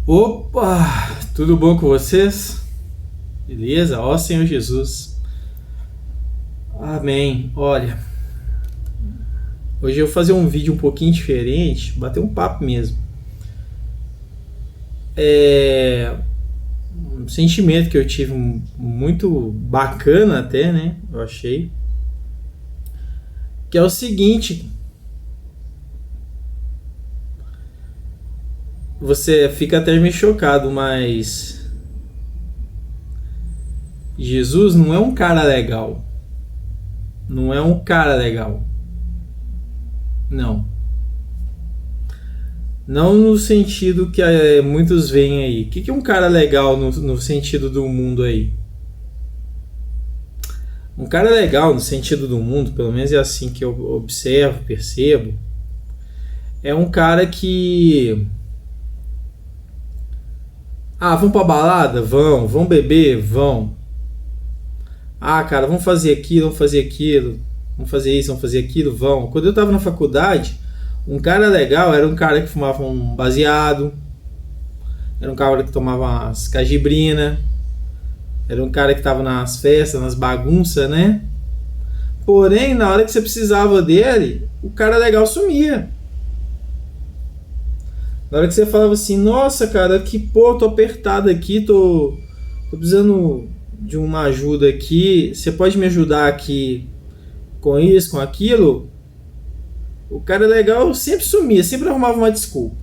Opa, tudo bom com vocês? Beleza? Ó Senhor Jesus. Amém. Olha, hoje eu vou fazer um vídeo um pouquinho diferente, bater um papo mesmo. Um sentimento que eu tive muito bacana até, né? Eu achei. Que é o seguinte. Você fica até meio chocado, mas Jesus não é um cara legal. Não é um cara legal. Não. Não no sentido que muitos veem aí. O que é um cara legal no sentido do mundo aí? Um cara legal no sentido do mundo, pelo menos é assim que eu observo, percebo, é um cara que... vamos pra balada? Vão beber? Vão. Cara, vamos fazer aquilo, vamos fazer aquilo, vamos fazer isso, vamos fazer aquilo, vão. Quando eu tava na faculdade, um cara legal era um cara que fumava um baseado, era um cara que tomava umas cajibrina, era um cara que tava nas festas, nas bagunças, né? Porém, na hora que você precisava dele, o cara legal sumia. Na hora que você falava assim, nossa, cara, tô apertado aqui, tô precisando de uma ajuda aqui, você pode me ajudar aqui com isso, com aquilo? O cara legal sempre sumia, sempre arrumava uma desculpa.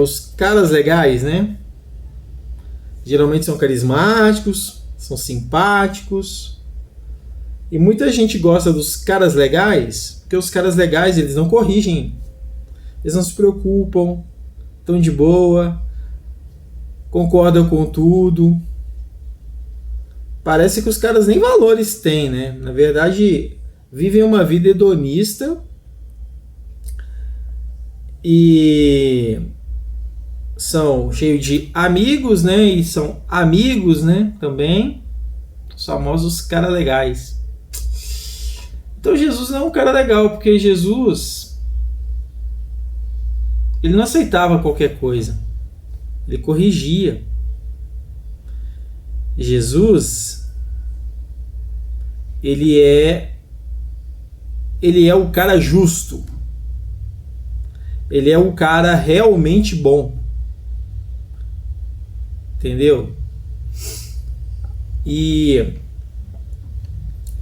Os caras legais, né? Geralmente são carismáticos, são simpáticos. E muita gente gosta dos caras legais, porque os caras legais, eles não corrigem. Eles não se preocupam, estão de boa, concordam com tudo. Parece que os caras nem valores têm, né? Na verdade, vivem uma vida hedonista e são cheios de amigos, né? E são amigos, né? Também, os famosos caras legais. Então Jesus não é um cara legal, porque Jesus, ele não aceitava qualquer coisa. Ele corrigia. Jesus, ele é o cara justo. Ele é o cara realmente bom. Entendeu? E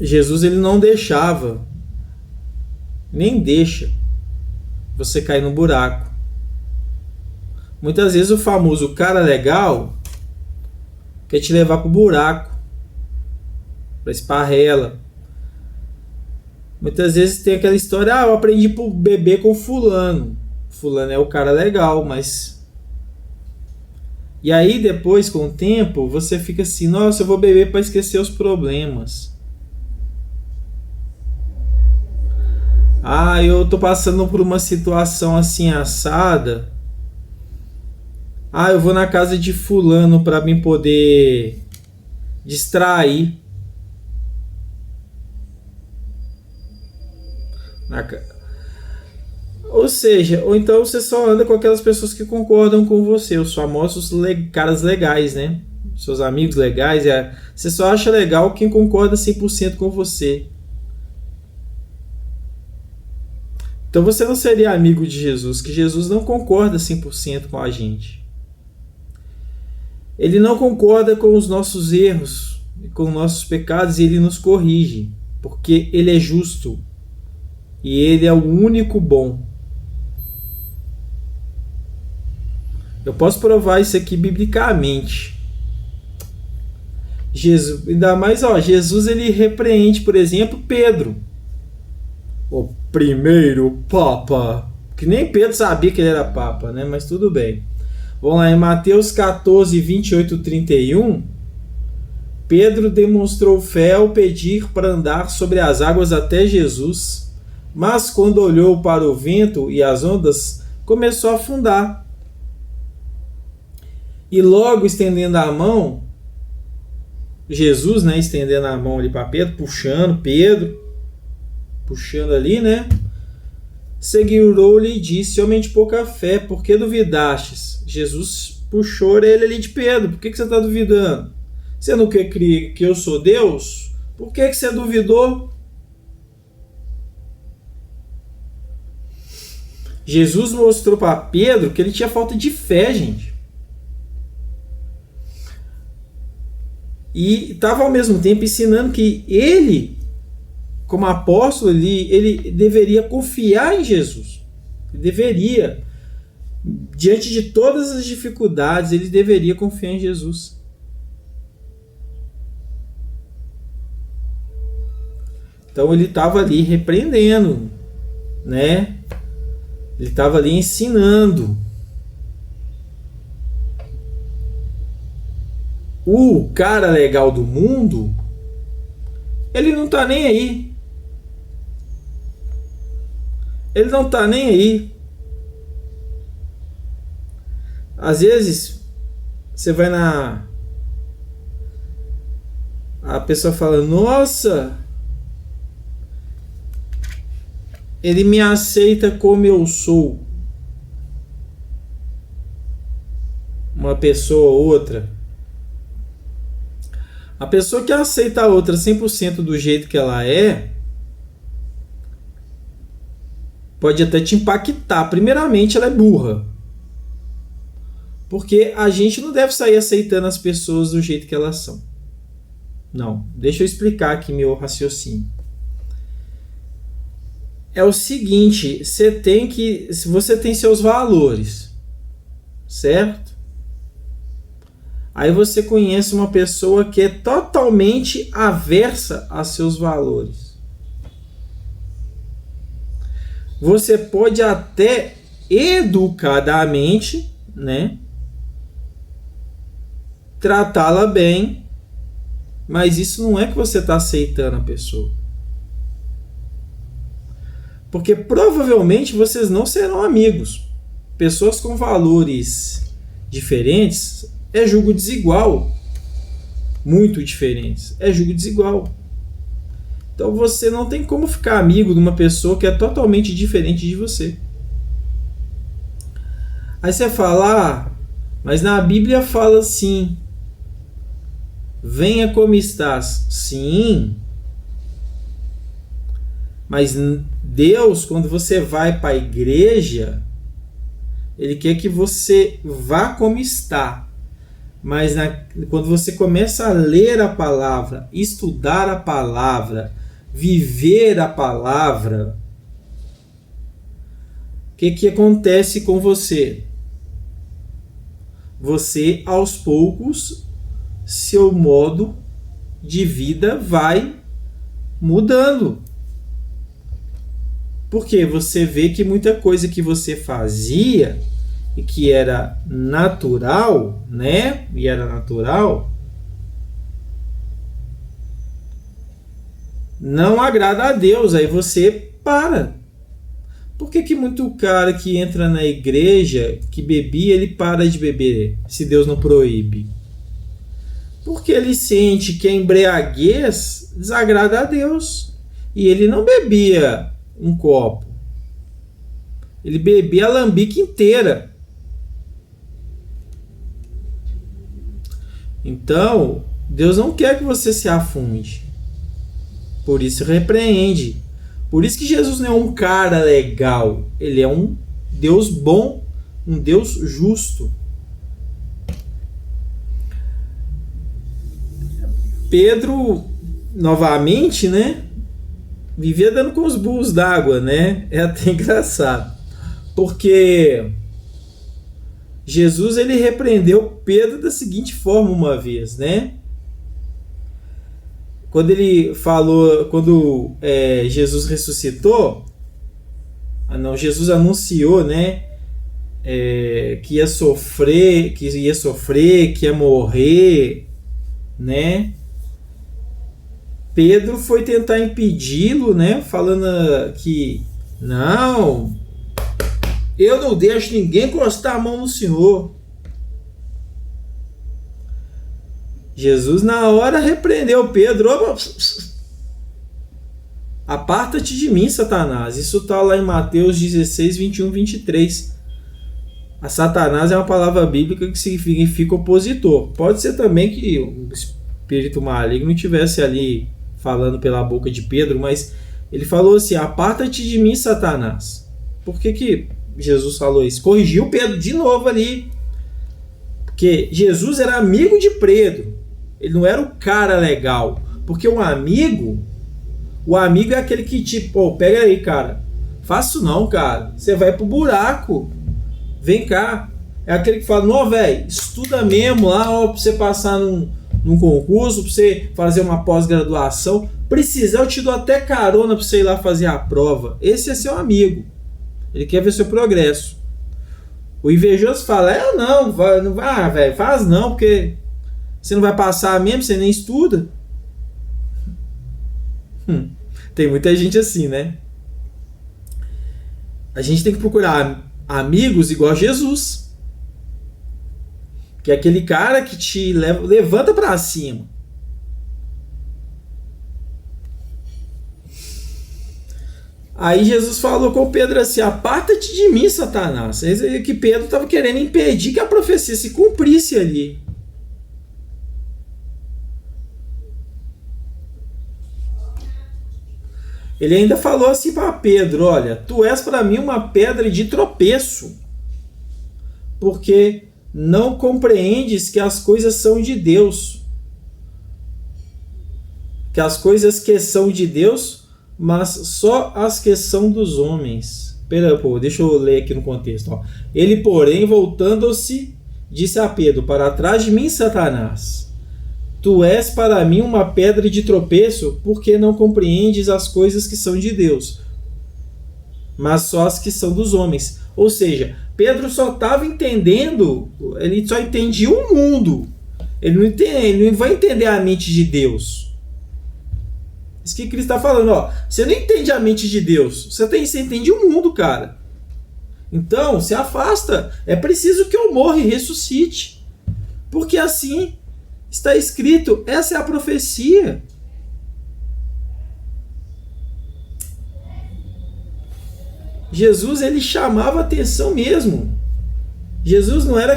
Jesus, ele não deixava, nem deixa você cair no buraco. Muitas vezes o famoso cara legal quer te levar pro buraco, pra esparrela. Muitas vezes tem aquela história, eu aprendi a beber com fulano. Fulano é o cara legal, mas... E aí depois, com o tempo, você fica assim, nossa, eu vou beber para esquecer os problemas. Eu tô passando por uma situação assim assada. Eu vou na casa de fulano para me poder distrair. Ou seja, ou então você só anda com aquelas pessoas que concordam com você, os famosos caras legais, né? Seus amigos legais. Você só acha legal quem concorda 100% com você. Então você não seria amigo de Jesus, que Jesus não concorda 100% com a gente. Ele não concorda com os nossos erros, com os nossos pecados, e ele nos corrige, porque ele é justo e ele é o único bom. Eu posso provar isso aqui biblicamente. Jesus, ainda mais, Jesus, ele repreende, por exemplo, Pedro, o primeiro papa, que nem Pedro sabia que ele era papa, né? Mas tudo bem. Vamos lá, em Mateus 14, 28, 31, Pedro demonstrou fé ao pedir para andar sobre as águas até Jesus, mas quando olhou para o vento e as ondas, começou a afundar. E logo estendendo a mão, Jesus, né, estendendo a mão ali para Pedro, puxando ali, né? segurou-lhe e disse: homem de pouca fé, por que duvidastes? Jesus puxou a orelha ali de Pedro: por que você está duvidando? Você não quer crer que eu sou Deus? Por que você duvidou? Jesus mostrou para Pedro que ele tinha falta de fé, gente. E estava ao mesmo tempo ensinando que ele, como apóstolo, ele deveria confiar em Jesus. Ele deveria, diante de todas as dificuldades, ele deveria confiar em Jesus. Então ele estava ali repreendendo, né? Ele estava ali ensinando. O cara legal do mundo, ele não tá nem aí. Ele não tá nem aí. Às vezes, você vai a pessoa fala: nossa, ele me aceita como eu sou. Uma pessoa ou outra. A pessoa que aceita a outra 100% do jeito que ela é, pode até te impactar. Primeiramente, ela é burra. Porque a gente não deve sair aceitando as pessoas do jeito que elas são. Não. Deixa eu explicar aqui meu raciocínio. É o seguinte, se você tem seus valores, certo? Aí você conhece uma pessoa que é totalmente aversa a seus valores. Você pode até educadamente, né, tratá-la bem, mas isso não é que você está aceitando a pessoa. Porque provavelmente vocês não serão amigos. Pessoas com valores diferentes é julgo desigual. Muito diferentes. É julgo desigual. Então você não tem como ficar amigo de uma pessoa que é totalmente diferente de você. Aí você fala: mas na Bíblia fala assim: venha como estás. Sim. Mas Deus, quando você vai para a igreja, Ele quer que você vá como está. Mas quando você começa a ler a palavra, estudar a palavra, viver a palavra, o que acontece com você? Você, aos poucos, seu modo de vida vai mudando. Porque você vê que muita coisa que você fazia e que era natural, né? E era natural, não agrada a Deus. Aí você para. Por que muito cara que entra na igreja, que bebia, ele para de beber, se Deus não proíbe? Porque ele sente que a embriaguez desagrada a Deus. E ele não bebia um copo. Ele bebia a lambique inteira. Então, Deus não quer que você se afunde. Por isso repreende. Por isso que Jesus não é um cara legal. Ele é um Deus bom, um Deus justo. Pedro, novamente, né, vivia dando com os burros d'água, né? É até engraçado. Porque Jesus, ele repreendeu Pedro da seguinte forma uma vez, né? Quando ele falou, Jesus ressuscitou, Jesus anunciou, né, que ia sofrer, que ia morrer, né? Pedro foi tentar impedi-lo, né, falando que não, eu não deixo ninguém encostar a mão no Senhor. Jesus na hora repreendeu Pedro. Aparta-te de mim, Satanás. Isso está lá em Mateus 16, 21, 23. A Satanás é uma palavra bíblica que significa opositor. Pode ser também que o espírito maligno estivesse ali falando pela boca de Pedro, mas ele falou assim: aparta-te de mim, Satanás. Por que Jesus falou isso? Corrigiu Pedro de novo ali. Porque Jesus era amigo de Pedro. Ele não era o cara legal. Porque o amigo é aquele que tipo, pega aí, cara. Faça isso não, cara. Você vai pro buraco. Vem cá. É aquele que fala: não, velho, estuda mesmo lá, ó, pra você passar num concurso, pra você fazer uma pós-graduação. Precisar, eu te dou até carona pra você ir lá fazer a prova. Esse é seu amigo. Ele quer ver seu progresso. O invejoso fala: não vai, velho, faz não, porque você não vai passar mesmo, você nem estuda. Tem muita gente assim, né? A gente tem que procurar amigos igual a Jesus, que é aquele cara que te levanta pra cima. Aí Jesus falou com Pedro assim: aparta-te de mim, Satanás. É que Pedro estava querendo impedir que a profecia se cumprisse ali. Ele ainda falou assim para Pedro: olha, tu és para mim uma pedra de tropeço, porque não compreendes que as coisas são de Deus. Que as coisas que são de Deus, mas só as que são dos homens. Deixa eu ler aqui no contexto. Ó. Ele, porém, voltando-se, disse a Pedro: para trás de mim, Satanás. Tu és para mim uma pedra de tropeço, porque não compreendes as coisas que são de Deus, mas só as que são dos homens. Ou seja, Pedro só estava entendendo, ele só entendia o mundo. Ele não vai entender a mente de Deus. Isso que Cristo está falando, ó. Você não entende a mente de Deus, você entende o mundo, cara. Então, se afasta. É preciso que eu morra e ressuscite. Porque assim está escrito, essa é a profecia. Jesus, ele chamava atenção mesmo. Jesus não era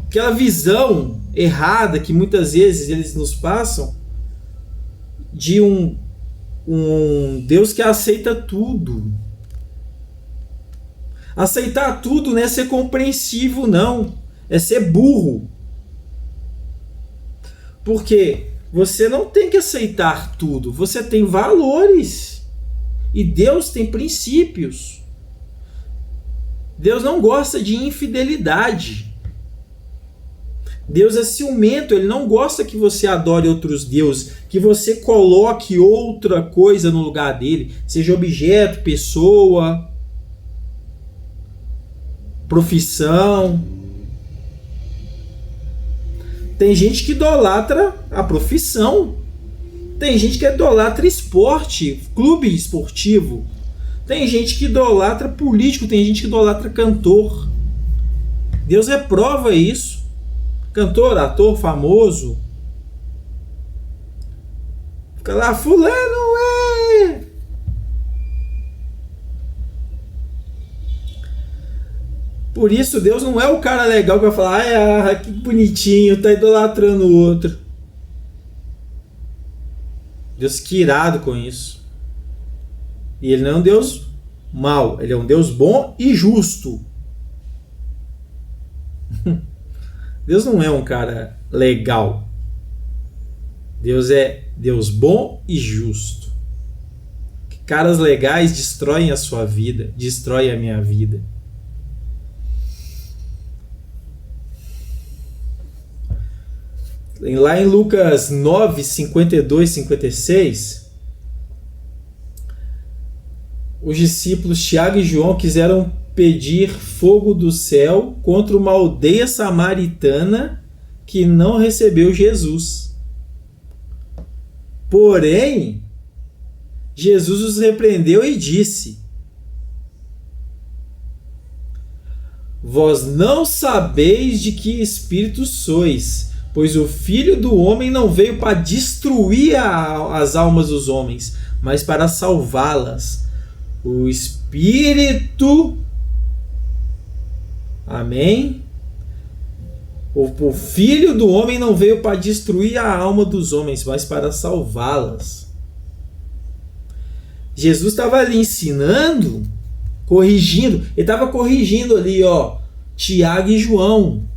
aquela visão errada que muitas vezes eles nos passam de um Deus que aceita tudo. Aceitar tudo não é ser compreensivo, não. É ser burro. Porque você não tem que aceitar tudo. Você tem valores. E Deus tem princípios. Deus não gosta de infidelidade. Deus é ciumento. Ele não gosta que você adore outros deuses. Que você coloque outra coisa no lugar dele. Seja objeto, pessoa, profissão. Tem gente que idolatra a profissão. Tem gente que idolatra esporte, clube esportivo. Tem gente que idolatra político. Tem gente que idolatra cantor. Deus reprova isso. Cantor, ator famoso. Fica lá, fulano é. Por isso, Deus não é o cara legal que vai falar: que bonitinho, tá idolatrando o outro. Deus que irado com isso. E ele não é um Deus mau, ele é um Deus bom e justo. Deus não é um cara legal. Deus é Deus bom e justo. Caras legais destroem a sua vida, destroem a minha vida. Lá em Lucas 9, 52, 56, os discípulos Tiago e João quiseram pedir fogo do céu contra uma aldeia samaritana que não recebeu Jesus. Porém, Jesus os repreendeu e disse: vós não sabeis de que espírito sois, Pois o Filho do Homem não veio para destruir as almas dos homens, mas para salvá-las. O Espírito... Amém? O Filho do Homem não veio para destruir a alma dos homens, mas para salvá-las. Jesus estava ali ensinando, corrigindo. Ele estava corrigindo ali, ó, Tiago e João.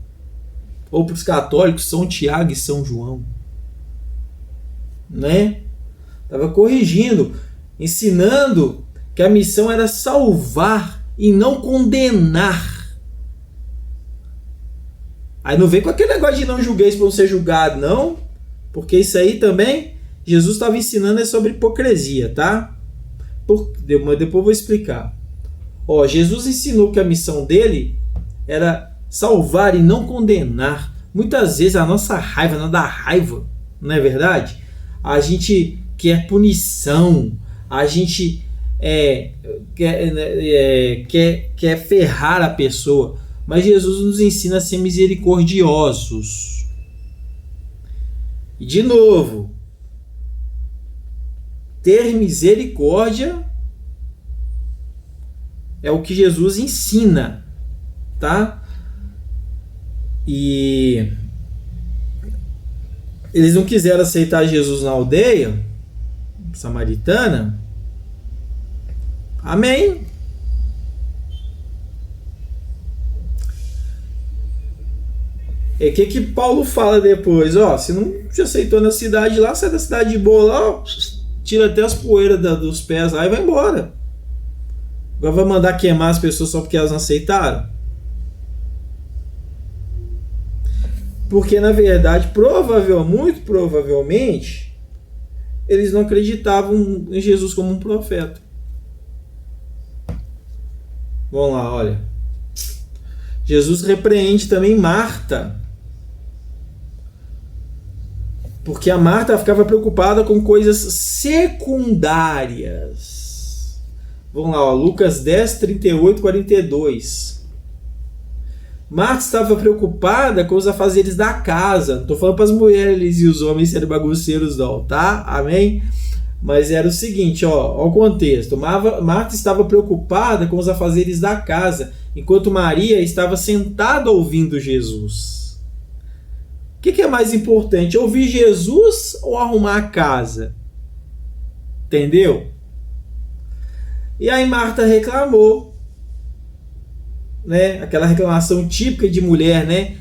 Ou para os católicos, São Tiago e São João. Né? Estava corrigindo, ensinando que a missão era salvar e não condenar. Aí não vem com aquele negócio de não julgueis para não ser julgado, não. Porque isso aí também, Jesus estava ensinando é sobre hipocrisia, tá? Depois eu vou explicar. Ó, Jesus ensinou que a missão dele era salvar e não condenar. Muitas vezes a nossa raiva não dá raiva, não é verdade? A gente quer punição, a gente quer ferrar a pessoa. Mas Jesus nos ensina a ser misericordiosos. E de novo, ter misericórdia é o que Jesus ensina, tá? E eles não quiseram aceitar Jesus na aldeia samaritana. Amém? E o que Paulo fala depois? Ó, se não te aceitou na cidade lá, sai da cidade de boa lá, ó, tira até as poeiras dos pés lá e vai embora. Agora vai mandar queimar as pessoas só porque elas não aceitaram? Porque na verdade, muito provavelmente, eles não acreditavam em Jesus como um profeta. Vamos lá, olha. Jesus repreende também Marta. Porque a Marta ficava preocupada com coisas secundárias. Vamos lá, ó, Lucas 10, 38, 42. Marta estava preocupada com os afazeres da casa. Não estou falando para as mulheres e os homens serem bagunceiros não, tá? Amém? Mas era o seguinte, ó o contexto. Marta estava preocupada com os afazeres da casa, enquanto Maria estava sentada ouvindo Jesus. O que é mais importante, ouvir Jesus ou arrumar a casa? Entendeu? E aí Marta reclamou, né? Aquela reclamação típica de mulher, né?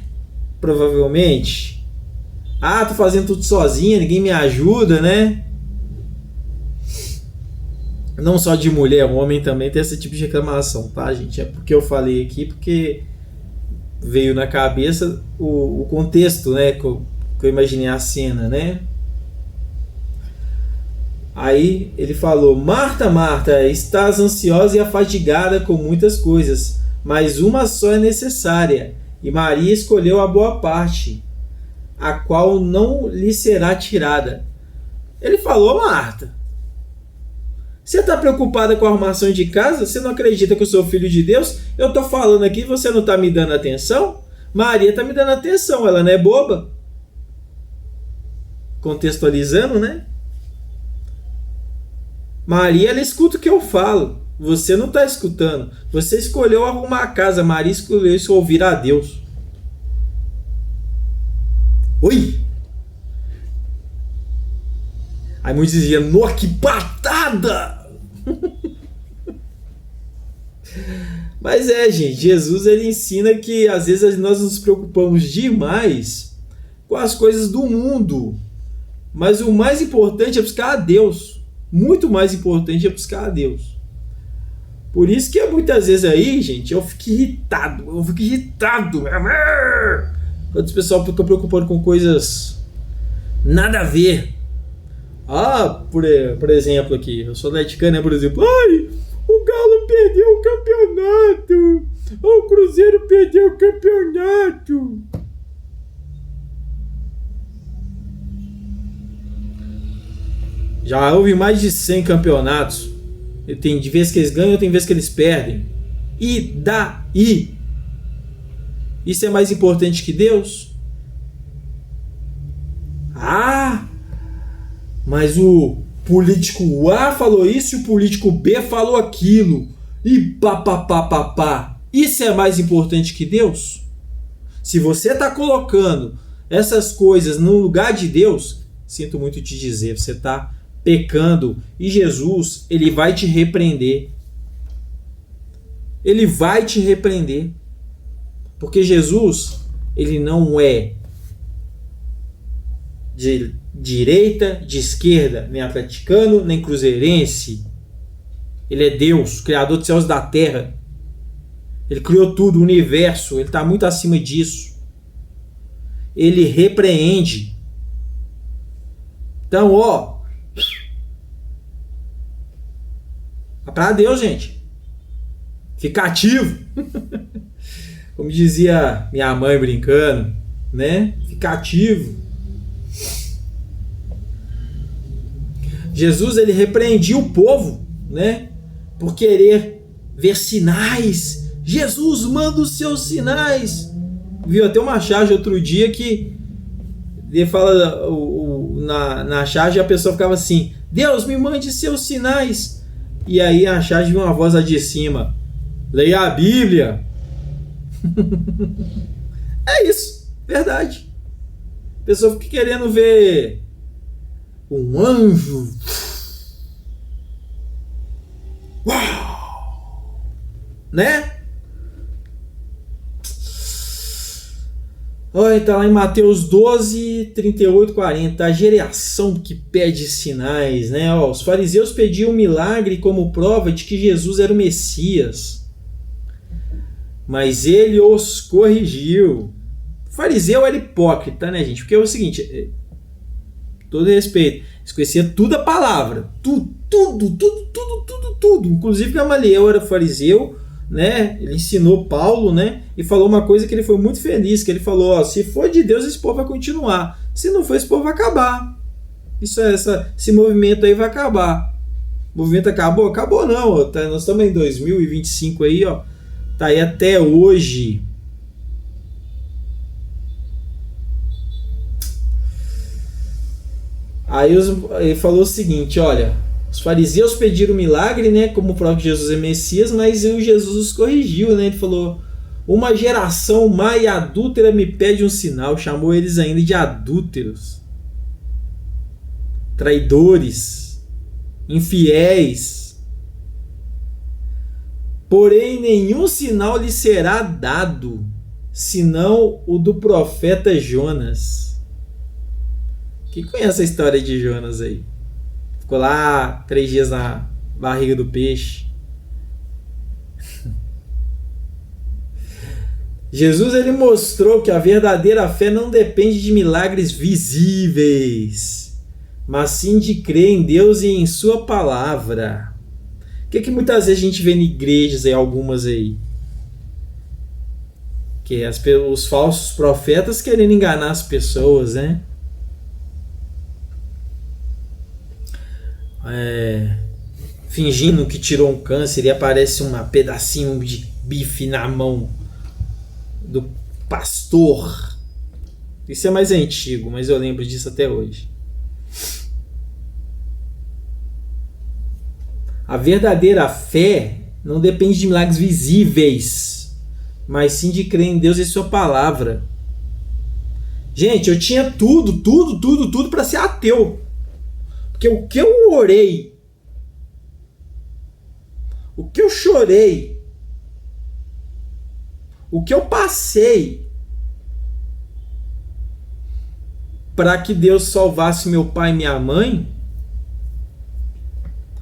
Provavelmente. Ah, tô fazendo tudo sozinha, ninguém me ajuda, né? Não só de mulher, o homem também tem esse tipo de reclamação, tá, gente? É porque eu falei aqui, porque veio na cabeça o contexto, né? Que eu imaginei a cena, né? Aí ele falou: Marta, Marta, estás ansiosa e afadigada com muitas coisas, mas uma só é necessária, e Maria escolheu a boa parte, a qual não lhe será tirada. Ele falou: Marta, você está preocupada com a arrumação de casa? Você não acredita que eu sou filho de Deus? Eu estou falando aqui e você não está me dando atenção? Maria está me dando atenção, ela não é boba? Contextualizando, né? Maria, ela escuta o que eu falo. Você não está escutando. Você escolheu arrumar a casa. Maria escolheu isso, ouvir a Deus. Oi! Aí muitos diziam: nossa, que patada! Mas gente, Jesus ele ensina que às vezes nós nos preocupamos demais com as coisas do mundo, mas o mais importante é buscar a Deus. Muito mais importante é buscar a Deus. Por isso que muitas vezes aí, gente, eu fico irritado. Quando o pessoal fica preocupado com coisas nada a ver. Ah, por exemplo aqui, eu sou atleticano, né, por exemplo. Ai, o Galo perdeu o campeonato. O Cruzeiro perdeu o campeonato. Já houve mais de 100 campeonatos. Tem de vez que eles ganham, tem vez que eles perdem. E daí? Isso é mais importante que Deus? Ah, mas o político A falou isso e o político B falou aquilo. E pá. Isso é mais importante que Deus? Se você está colocando essas coisas no lugar de Deus, sinto muito te dizer, você está pecando. E Jesus, ele vai te repreender. Ele vai te repreender. Porque Jesus, ele não é de direita, de esquerda, nem atleticano, nem cruzeirense. Ele é Deus, criador dos céus e da terra. Ele criou tudo, o universo, ele está muito acima disso. Ele repreende. Então, ó, para Deus, gente. Fica ativo. Como dizia minha mãe brincando, né? Fica ativo. Jesus, ele repreendia o povo, né? Por querer ver sinais. Jesus, manda os seus sinais. Viu até uma charge outro dia que ele fala na charge a pessoa ficava assim: Deus, me mande seus sinais. E aí a charge viu uma voz lá de cima: leia a Bíblia. É isso, verdade. A pessoa fica querendo ver um anjo. Uau! Né? Olha, tá lá em Mateus 12, 38, 40. A geração que pede sinais, né? Ó, os fariseus pediam um milagre como prova de que Jesus era o Messias. Mas ele os corrigiu. O fariseu era hipócrita, né, gente? Porque é o seguinte, todo respeito, eles conheciam tudo a palavra. Tudo. Inclusive Gamaliel era fariseu, né? Ele ensinou Paulo, né? E falou uma coisa que ele foi muito feliz, que ele falou, ó, se for de Deus, esse povo vai continuar. Se não for, esse povo vai acabar. Esse movimento aí vai acabar. O movimento acabou? Acabou não. Ó, tá, nós estamos em 2025 aí, ó. Tá aí até hoje. Aí ele falou o seguinte, olha, os fariseus pediram milagre, né, como prova que Jesus é Messias, mas o Jesus os corrigiu, né? Ele falou: uma geração má e adúltera me pede um sinal. Chamou eles ainda de adúlteros, traidores, infiéis. Porém, nenhum sinal lhe será dado, senão o do profeta Jonas. Quem conhece a história de Jonas aí? Ficou lá 3 dias na barriga do peixe. Jesus, ele mostrou que a verdadeira fé não depende de milagres visíveis, mas sim de crer em Deus e em sua palavra. O que muitas vezes a gente vê em igrejas aí, algumas aí? Que os falsos profetas querendo enganar as pessoas, né? Fingindo que tirou um câncer e aparece um pedacinho de bife na mão do pastor. Isso é mais antigo, mas eu lembro disso até hoje. A verdadeira fé não depende de milagres visíveis, mas sim de crer em Deus e sua palavra. Gente, eu tinha tudo para ser ateu. Porque o que eu orei, o que eu chorei, o que eu passei para que Deus salvasse meu pai e minha mãe,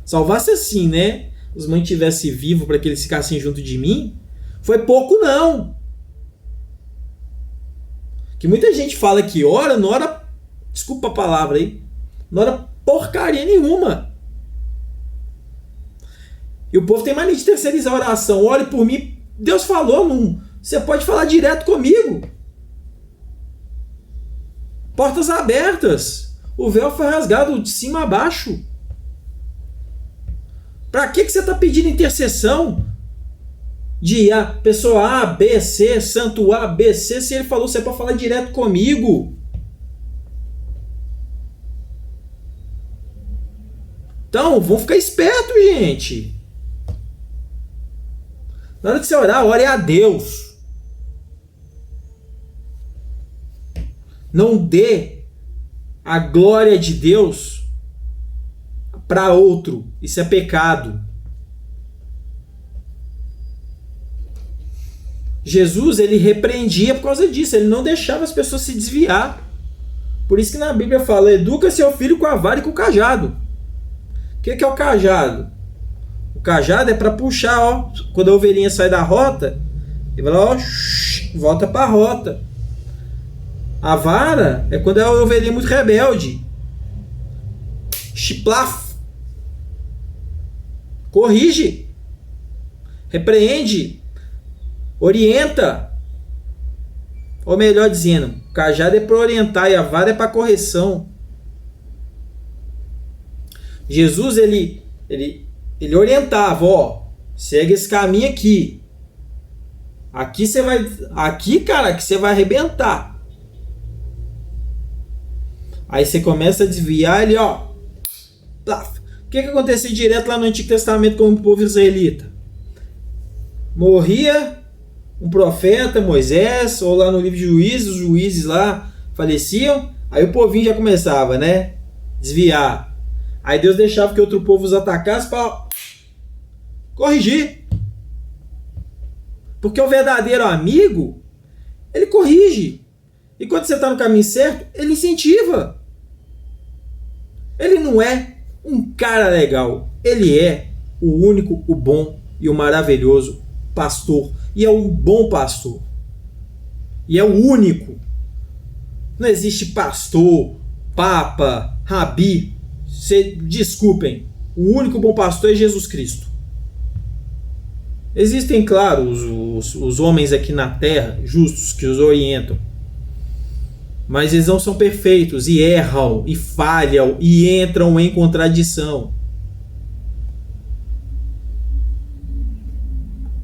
salvasse assim, né? Os mantivesse vivos para que eles ficassem junto de mim, foi pouco não. Que muita gente fala que ora, não ora, desculpa a palavra aí, não ora porcaria nenhuma. E o povo tem mania de terceirizar a oração. Ore por mim. Deus falou, não, você pode falar direto comigo. Portas abertas. O véu foi rasgado de cima a baixo. Para que você está pedindo intercessão de pessoa A, B, C, santo A, B, C, se ele falou, você pode falar direto comigo? Então, vamos ficar esperto, gente. Na hora de você orar, ore a Deus. Não dê a glória de Deus para outro. Isso é pecado. Jesus, ele repreendia por causa disso. Ele não deixava as pessoas se desviar. Por isso que na Bíblia fala, educa seu filho com a vara e com o cajado. O que é o cajado? O cajado é para puxar, ó. Quando a ovelhinha sai da rota, ele vai lá, ó, volta para a rota. A vara é quando a ovelhinha é muito rebelde. Chiplaf. Corrige. Repreende. Orienta. Ou melhor dizendo, o cajado é para orientar e a vara é para correção. Jesus, ele orientava, ó, segue esse caminho aqui. Aqui você vai, aqui, cara, que você vai arrebentar. Aí você começa a desviar ele, ó. Plaf. O que acontecia direto lá no Antigo Testamento com o povo israelita? Morria um profeta, Moisés, ou lá no livro de Juízes, os juízes lá faleciam, aí o povinho já começava, né? Desviar. Aí Deus deixava que outro povo os atacasse para corrigir. Porque o verdadeiro amigo, ele corrige. E quando você está no caminho certo, ele incentiva. Ele não é um cara legal. Ele é o único, o bom e o maravilhoso pastor. E é um bom pastor. E é o único. Não existe pastor, papa, rabi. Desculpem. O único bom pastor é Jesus Cristo. Existem, claro, os homens aqui na terra, justos, que os orientam. Mas eles não são perfeitos e erram, e falham, e entram em contradição.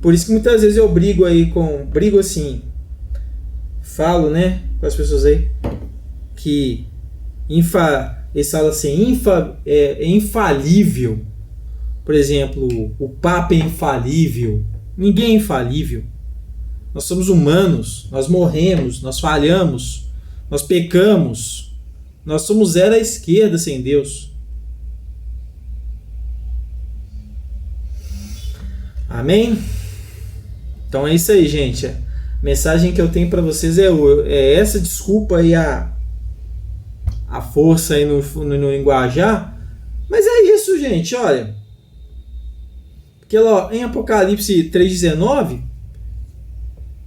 Por isso que muitas vezes eu brigo assim, falo, né, com as pessoas aí, que eles falam assim, é infalível. Por exemplo, o Papa é infalível. Ninguém é infalível. Nós somos humanos, nós morremos, nós falhamos, nós pecamos. Nós somos zero à esquerda sem Deus. Amém? Então é isso aí, gente. A mensagem que eu tenho para vocês é essa. Desculpa aí a força aí no linguajar. Mas é isso, gente. Olha. Porque lá, em Apocalipse 3,19,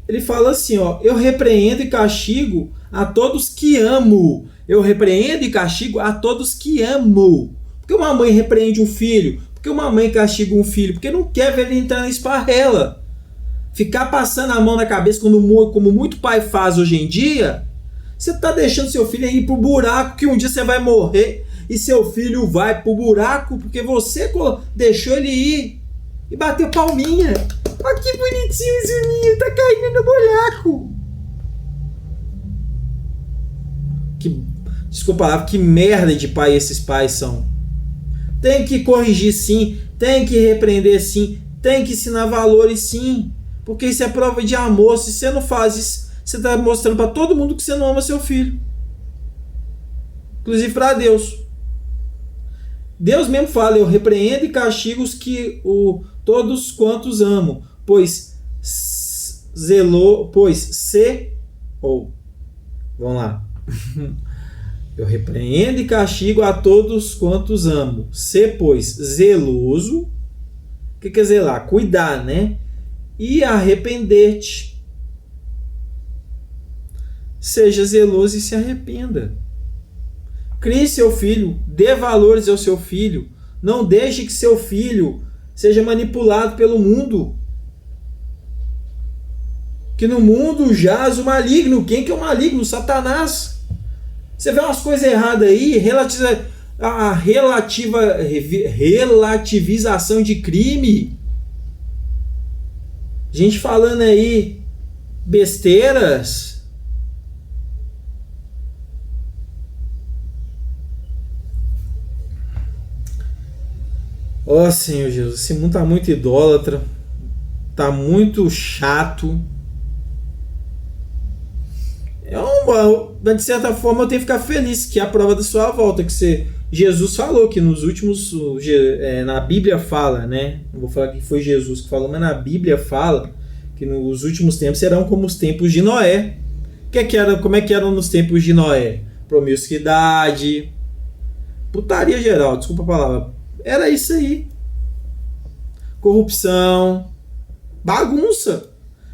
ele fala assim, ó, eu repreendo e castigo a todos que amo. Eu repreendo e castigo a todos que amo. Por que uma mãe repreende um filho? Por que uma mãe castiga um filho? Porque não quer ver ele entrar na esparrela. Ficar passando a mão na cabeça, como muito pai faz hoje em dia, você está deixando seu filho ir pro buraco, que um dia você vai morrer e seu filho vai pro buraco porque você deixou ele ir. E bateu palminha. Olha que bonitinho esse menino, tá caindo no buraco. Desculpa a palavra, que merda de pai esses pais são. Tem que corrigir sim, tem que repreender sim, tem que ensinar valores sim. Porque isso é prova de amor. Se você não faz isso, você está mostrando para todo mundo que você não ama seu filho. Inclusive para Deus. Deus mesmo fala, eu repreendo e castigo os que todos quantos amo, vamos lá. Eu repreendo e castigo a todos quantos amo. Pois, zeloso. O que quer zelar? Cuidar, né? E arrepender-te. Seja zeloso e se arrependa. Crie seu filho, dê valores ao seu filho. Não deixe que seu filho seja manipulado pelo mundo. Que no mundo jaz o maligno. Quem que é o maligno? Satanás. Você vê umas coisas erradas aí, relativização de crime. Gente falando aí besteiras. Ó Senhor Jesus, esse mundo tá muito idólatra, tá muito chato. De certa forma eu tenho que ficar feliz que é a prova da sua volta, Jesus falou que nos últimos, na Bíblia fala, né? Não vou falar que foi Jesus que falou, mas na Bíblia fala que nos últimos tempos serão como os tempos de Noé. Como é que eram nos tempos de Noé? Promiscuidade, putaria geral, desculpa a palavra. Era isso aí. Corrupção, bagunça.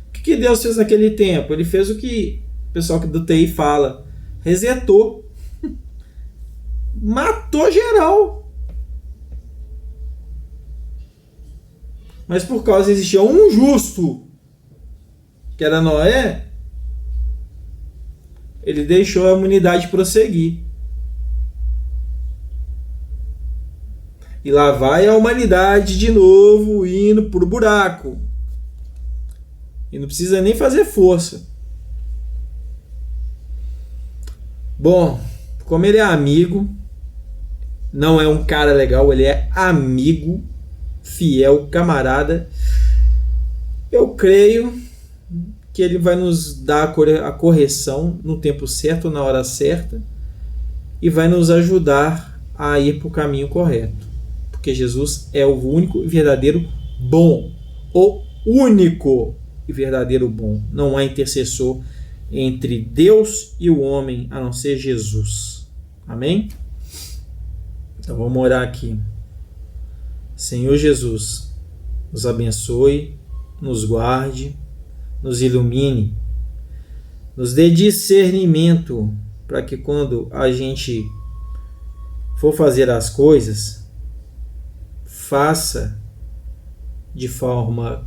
O que Deus fez naquele tempo? Ele fez o que o pessoal do TI fala, resetou. Matou geral. Mas por causa existia um justo, que era Noé, ele deixou a humanidade prosseguir. E lá vai a humanidade de novo indo pro buraco. E não precisa nem fazer força. Bom, como ele é amigo, não é um cara legal, ele é amigo, fiel, camarada, eu creio que ele vai nos dar a correção no tempo certo, na hora certa, e vai nos ajudar a ir para o caminho correto. Porque Jesus é o único e verdadeiro bom. O único e verdadeiro bom. Não há intercessor entre Deus e o homem, a não ser Jesus. Amém? Então vamos orar aqui. Senhor Jesus, nos abençoe, nos guarde, nos ilumine, nos dê discernimento para que quando a gente for fazer as coisas, faça de forma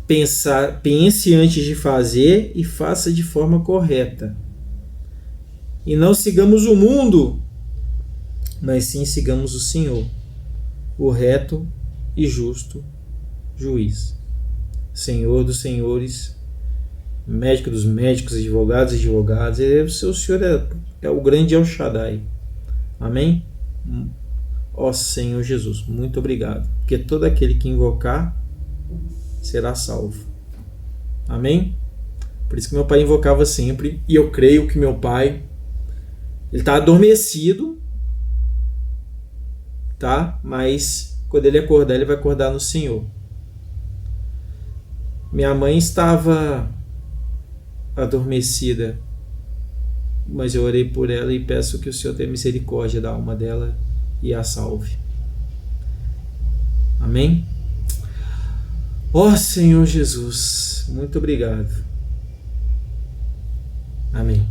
pense antes de fazer e faça de forma correta. E não sigamos o mundo, mas sim sigamos o Senhor, o reto e justo juiz. Senhor dos senhores, médico dos médicos, advogados e advogadas, o Senhor é o grande El Shaddai. Amém? Ó Senhor Jesus, muito obrigado, porque todo aquele que invocar será salvo. Amém? Por isso que meu pai invocava sempre, e eu creio que meu pai, ele está adormecido, tá? Mas quando ele acordar, ele vai acordar no Senhor. Minha mãe estava adormecida, mas eu orei por ela e peço que o Senhor tenha misericórdia da alma dela e a salve. Amém? Ó Senhor Jesus, muito obrigado. Amém.